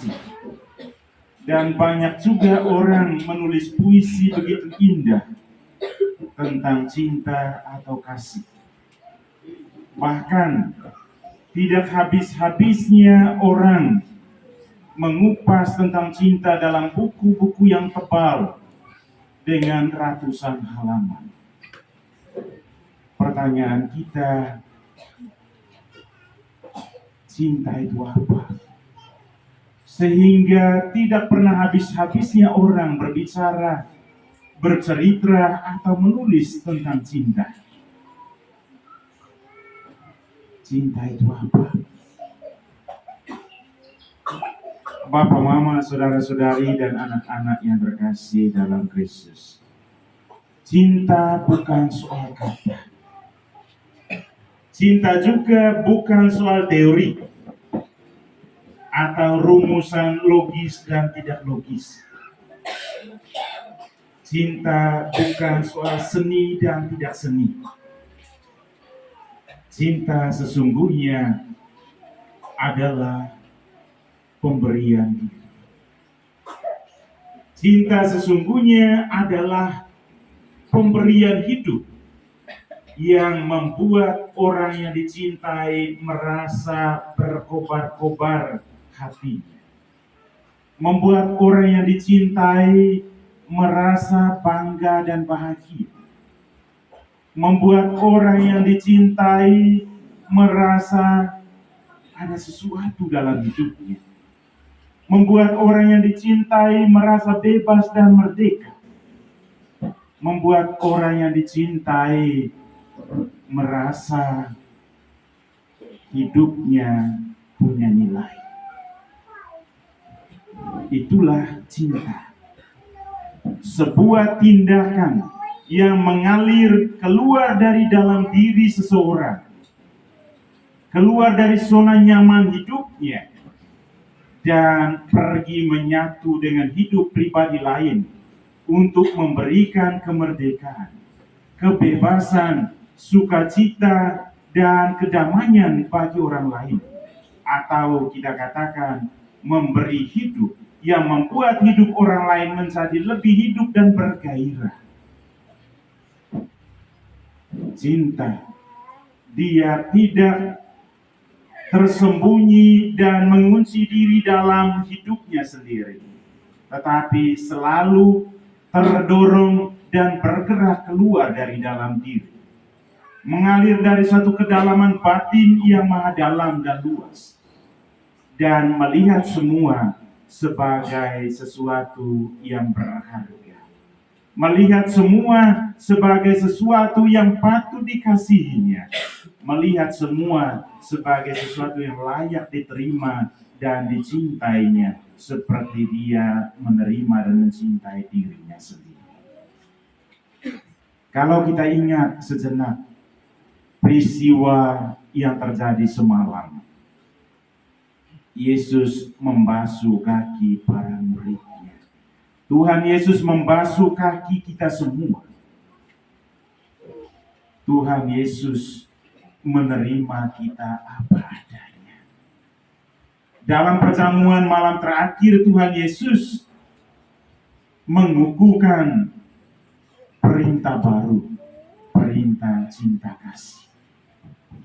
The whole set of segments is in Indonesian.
kasih. Dan banyak juga orang menulis puisi begitu indah tentang cinta atau kasih. Bahkan tidak habis-habisnya orang mengupas tentang cinta dalam buku-buku yang tebal dengan ratusan halaman. Pertanyaan kita, cinta itu apa? Sehingga tidak pernah habis-habisnya orang berbicara, bercerita, atau menulis tentang cinta. Cinta itu apa? Bapak, Mama, saudara-saudari, dan anak-anak yang terkasih dalam Kristus. Cinta bukan soal kata. Cinta juga bukan soal teori atau rumusan logis dan tidak logis. Cinta bukan soal seni dan tidak seni. Cinta sesungguhnya adalah pemberian diri. Cinta sesungguhnya adalah pemberian hidup yang membuat orang yang dicintai merasa berkobar-kobar hatinya. Membuat orang yang dicintai merasa bangga dan bahagia. Membuat orang yang dicintai merasa ada sesuatu dalam hidupnya. Membuat orang yang dicintai merasa bebas dan merdeka. Membuat orang yang dicintai merasa hidupnya punya nilai. Itulah cinta. Sebuah tindakan yang mengalir keluar dari dalam diri seseorang, keluar dari zona nyaman hidupnya, dan pergi menyatu dengan hidup pribadi lain untuk memberikan kemerdekaan, kebebasan, sukacita, dan kedamaian bagi orang lain. Atau kita katakan memberi hidup yang membuat hidup orang lain menjadi lebih hidup dan bergairah. Cinta, dia tidak tersembunyi dan mengunci diri dalam hidupnya sendiri, tetapi selalu terdorong dan bergerak keluar dari dalam diri, mengalir dari satu kedalaman batin yang maha dalam dan luas, dan melihat semua sebagai sesuatu yang berharga, melihat semua sebagai sesuatu yang patut dikasihinya, melihat semua sebagai sesuatu yang layak diterima dan dicintainya, seperti dia menerima dan mencintai dirinya sendiri. Kalau kita ingat sejenak peristiwa yang terjadi semalam, Yesus membasuh kaki para muridnya. Tuhan Yesus membasuh kaki kita semua. Tuhan Yesus menerima kita apa adanya. Dalam perjamuan malam terakhir, Tuhan Yesus mengukuhkan perintah baru, perintah cinta kasih.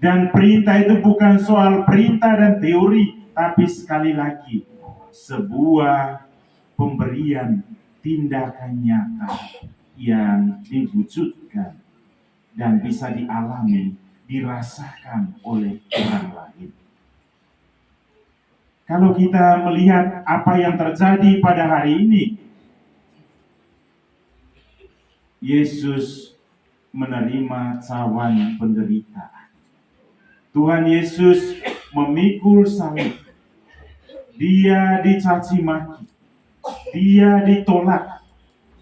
Dan perintah itu bukan soal perintah dan teori, tapi sekali lagi sebuah pemberian tindakan nyata yang diwujudkan dan bisa dialami, dirasakan oleh orang lain. Kalau kita melihat apa yang terjadi pada hari ini, Yesus menerima cawan penderitaan. Tuhan Yesus memikul salib. Dia dicaci maki, dia ditolak,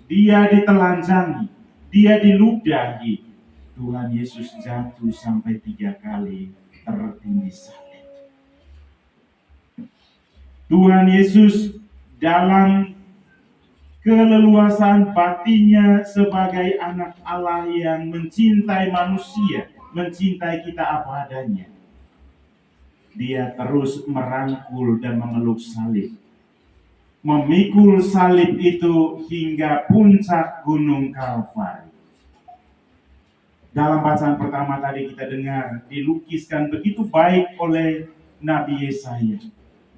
dia ditelanjangi, dia diludahi. Tuhan Yesus jatuh sampai 3 kali tertindih salib. Tuhan Yesus dalam keleluasaan batinnya sebagai anak Allah yang mencintai manusia, mencintai kita apa adanya, dia terus merangkul dan memeluk salib memikul salib itu hingga puncak Gunung Kalvari. Dalam bacaan pertama tadi kita dengar dilukiskan begitu baik oleh Nabi Yesaya.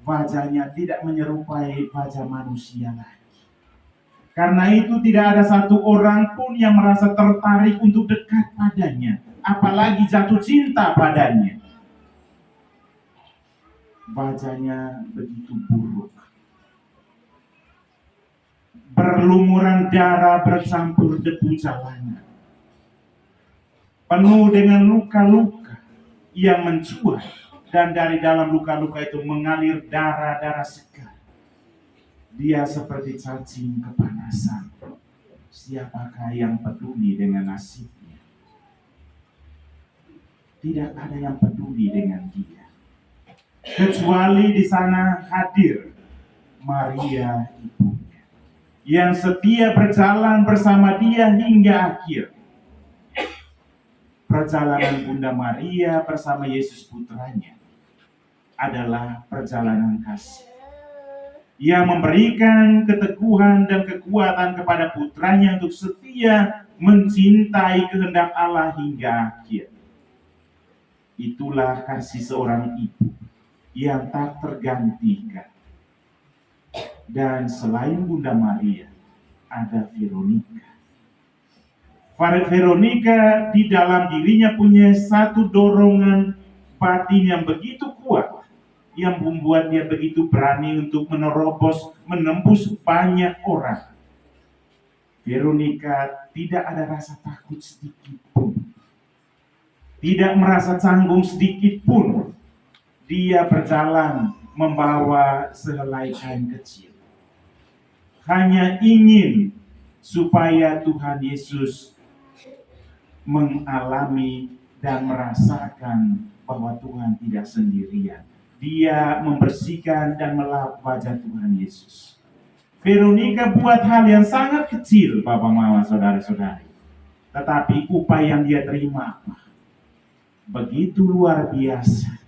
Wajahnya tidak menyerupai wajah manusia lagi. Karena itu tidak ada satu orang pun yang merasa tertarik untuk dekat padanya, apalagi jatuh cinta padanya. Wajahnya begitu buruk. Berlumuran darah bercampur debu jalanan. Penuh dengan luka-luka yang mencuat. Dan dari dalam luka-luka itu mengalir darah-darah segar. Dia seperti cacing kepanasan. Siapakah yang peduli dengan nasibnya? Tidak ada yang peduli dengan dia. Kecuali di sana hadir Maria ibunya, yang setia berjalan bersama dia hingga akhir. Perjalanan Bunda Maria bersama Yesus putranya adalah perjalanan kasih yang memberikan keteguhan dan kekuatan kepada putranya untuk setia mencintai kehendak Allah hingga akhir. Itulah kasih seorang ibu yang tak tergantikan. Dan selain Bunda Maria, ada Veronika. Veronika di dalam dirinya punya satu dorongan batin yang begitu kuat, yang membuat dia begitu berani untuk menerobos, menembus banyak orang. Veronika tidak ada rasa takut sedikit pun. Tidak merasa canggung sedikit pun. Dia berjalan membawa sehelai kain kecil. Hanya ingin supaya Tuhan Yesus mengalami dan merasakan bahwa Tuhan tidak sendirian. Dia membersihkan dan melap wajah Tuhan Yesus. Veronika buat hal yang sangat kecil, Bapak Mama, saudara-saudari. Tetapi upaya yang dia terima begitu luar biasa.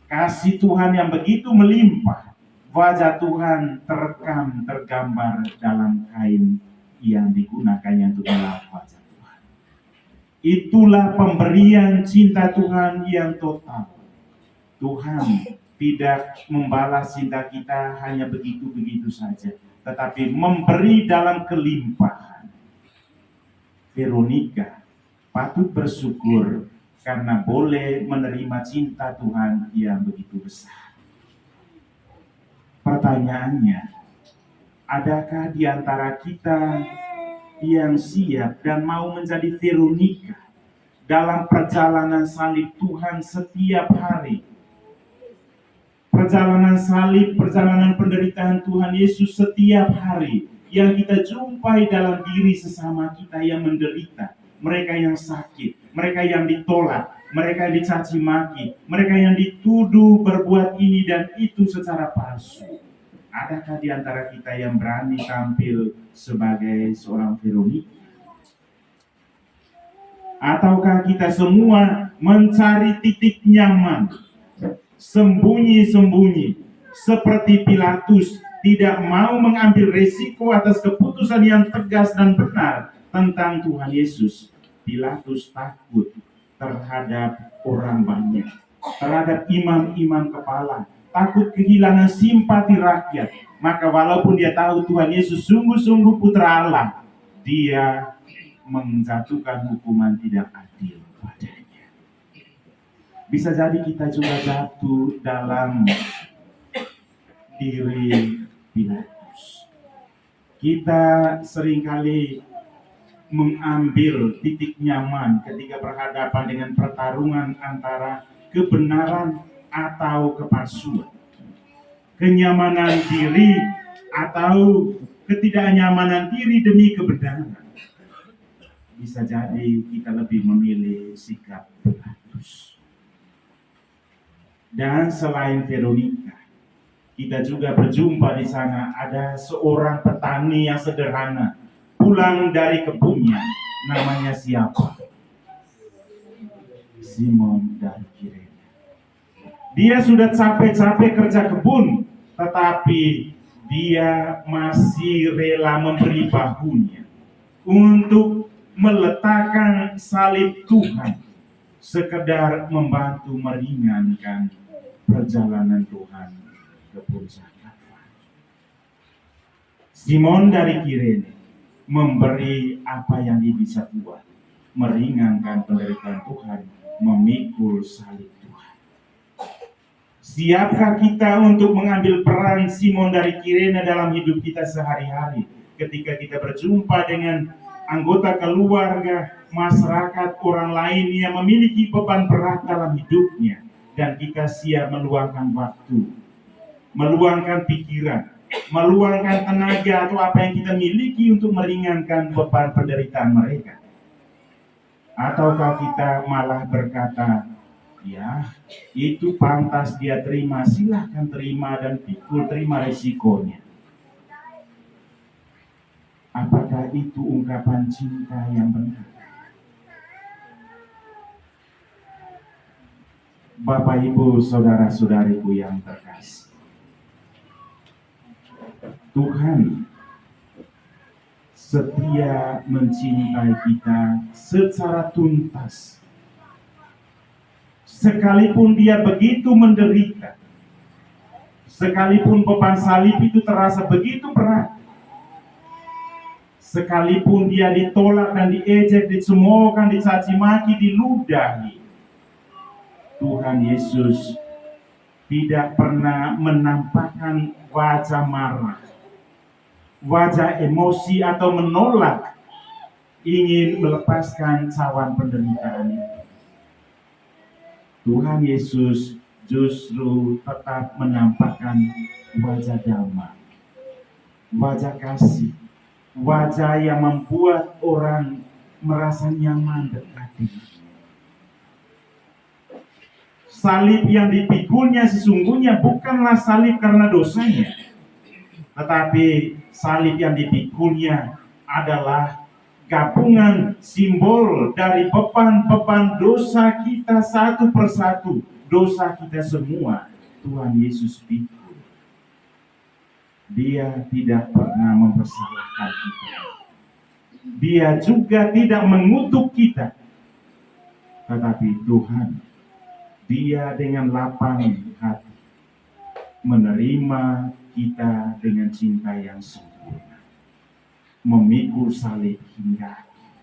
Kasih Tuhan yang begitu melimpah. Wajah Tuhan terekam, tergambar dalam kain yang digunakannya untuk melap wajah Tuhan. Itulah pemberian cinta Tuhan yang total. Tuhan tidak membalas cinta kita hanya begitu-begitu saja, tetapi memberi dalam kelimpahan. Veronika patut bersyukur karena boleh menerima cinta Tuhan yang begitu besar. Pertanyaannya, adakah di antara kita yang siap dan mau menjadi Veronika dalam perjalanan salib Tuhan setiap hari? Perjalanan salib, perjalanan penderitaan Tuhan Yesus setiap hari yang kita jumpai dalam diri sesama kita yang menderita, mereka yang sakit, mereka yang ditolak, mereka yang dicaci maki, mereka yang dituduh berbuat ini dan itu secara palsu. Adakah di antara kita yang berani tampil sebagai seorang Veronika? Ataukah kita semua mencari titik nyaman, sembunyi-sembunyi, seperti Pilatus, tidak mau mengambil resiko atas keputusan yang tegas dan benar tentang Tuhan Yesus? Pilatus takut terhadap orang banyak, terhadap imam-imam kepala, takut kehilangan simpati rakyat. Maka walaupun dia tahu Tuhan Yesus sungguh-sungguh putra Allah, dia menjatuhkan hukuman tidak adil padanya. Bisa jadi kita juga jatuh dalam diri Pilatus. Kita seringkali mengambil titik nyaman ketika berhadapan dengan pertarungan antara kebenaran atau kepalsuan, kenyamanan diri atau ketidaknyamanan diri demi kebenaran. Bisa jadi kita lebih memilih sikap Pilatus. Dan selain Veronika, kita juga berjumpa di sana ada seorang petani yang sederhana, pulang dari kebunnya. Namanya siapa? Simon dari Kirene. Dia sudah capek-capek kerja kebun, tetapi Dia masih rela memberi bahunya untuk meletakkan salib Tuhan, sekedar membantu meringankan perjalanan Tuhan ke puncak Kalvari. Simon dari Kirene memberi apa yang dia bisa buat, meringankan penderitaan Tuhan, memikul salib Tuhan. Siapkah kita untuk mengambil peran Simon dari Kirene dalam hidup kita sehari-hari? Ketika kita berjumpa dengan anggota keluarga, masyarakat, orang lain yang memiliki beban berat dalam hidupnya, dan kita siap meluangkan waktu, meluangkan pikiran, meluangkan tenaga atau apa yang kita miliki untuk meringankan beban penderitaan mereka. Ataukah kita malah berkata, ya, itu pantas dia terima, silahkan terima dan pikul, terima risikonya. Apakah itu ungkapan cinta yang benar? Bapak, Ibu, saudara-saudariku yang terkasih, Tuhan setia mencintai kita secara tuntas. Sekalipun dia begitu menderita, sekalipun beban salib itu terasa begitu berat, sekalipun dia ditolak dan diejek, dicemoohkan, dicaci maki, diludahi, Tuhan Yesus tidak pernah menampakkan wajah marah, wajah emosi atau menolak, ingin melepaskan cawan penderitaan itu. Tuhan Yesus justru tetap menampakkan wajah damai, wajah kasih, wajah yang membuat orang merasa nyaman dekatinya. Salib yang dipikulnya sesungguhnya bukanlah salib karena dosanya, tetapi salib yang dipikulnya adalah gabungan simbol dari beban-beban dosa kita satu persatu. Dosa kita semua Tuhan Yesus pikul. Dia tidak pernah mempersalahkan kita. Dia juga tidak mengutuk kita. Tetapi Tuhan, dia dengan lapang hati menerima kita dengan cinta yang sempurna, memikul salib hingga akhir.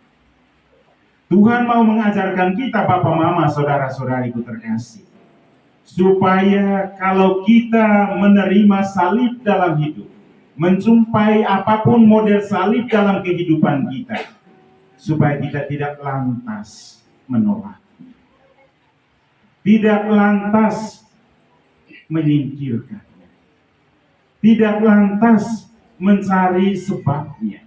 Tuhan mau mengajarkan kita, Bapak, Mama, saudara-saudariku terkasih, supaya kalau kita menerima salib dalam hidup, menjumpai apapun model salib dalam kehidupan kita, supaya kita tidak lantas menolak, tidak lantas menyingkirkannya, tidak lantas mencari sebabnya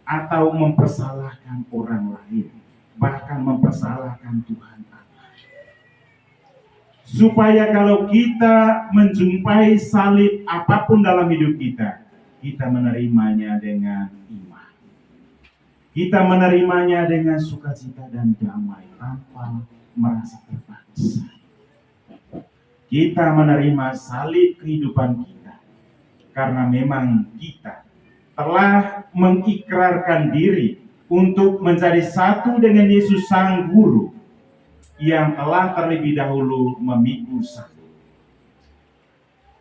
atau mempersalahkan orang lain, bahkan mempersalahkan Tuhan Allah. Supaya kalau kita menjumpai salib apapun dalam hidup kita, kita menerimanya dengan iman, kita menerimanya dengan sukacita dan damai tanpa merasa terpaksa. Kita menerima salib kehidupan kita karena memang kita telah mengikrarkan diri untuk menjadi satu dengan Yesus Sang Guru yang telah terlebih dahulu memikul salib,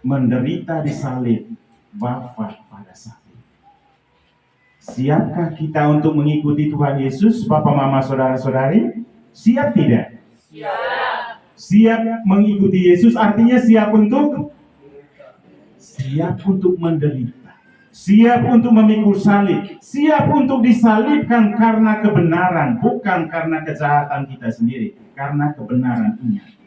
menderita di salib, wafat pada salib. Siapkah kita untuk mengikuti Tuhan Yesus, Bapak, Mama, saudara-saudari? Siap tidak? Siap. Siap mengikuti Yesus artinya siap untuk menderita, siap untuk memikul salib, siap untuk disalibkan karena kebenaran, bukan karena kejahatan kita sendiri, karena kebenaran ingat.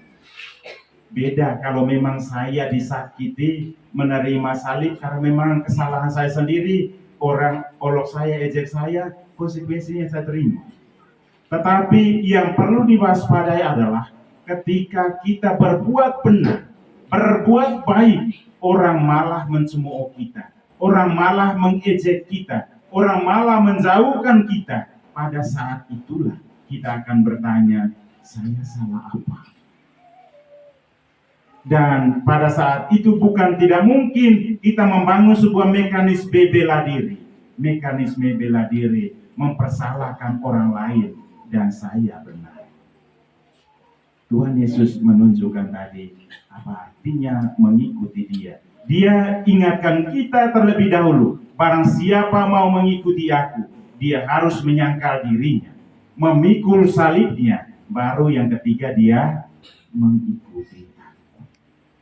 Beda kalau memang saya disakiti, menerima salib karena memang kesalahan saya sendiri, orang olok saya, ejek saya, konsekuensinya saya terima. Tetapi yang perlu diwaspadai adalah ketika kita berbuat benar, berbuat baik, orang malah mencemooh kita, orang malah mengejek kita, orang malah menjauhkan kita. Pada saat itulah kita akan bertanya, saya salah apa? Dan pada saat itu bukan tidak mungkin kita membangun sebuah mekanisme bela diri. Mekanisme bela diri mempersalahkan orang lain dan saya benar. Tuhan Yesus menunjukkan tadi apa artinya mengikuti Dia. Dia ingatkan kita terlebih dahulu, barang siapa mau mengikuti aku, dia harus menyangkal dirinya, memikul salibnya, baru yang ketiga dia mengikuti.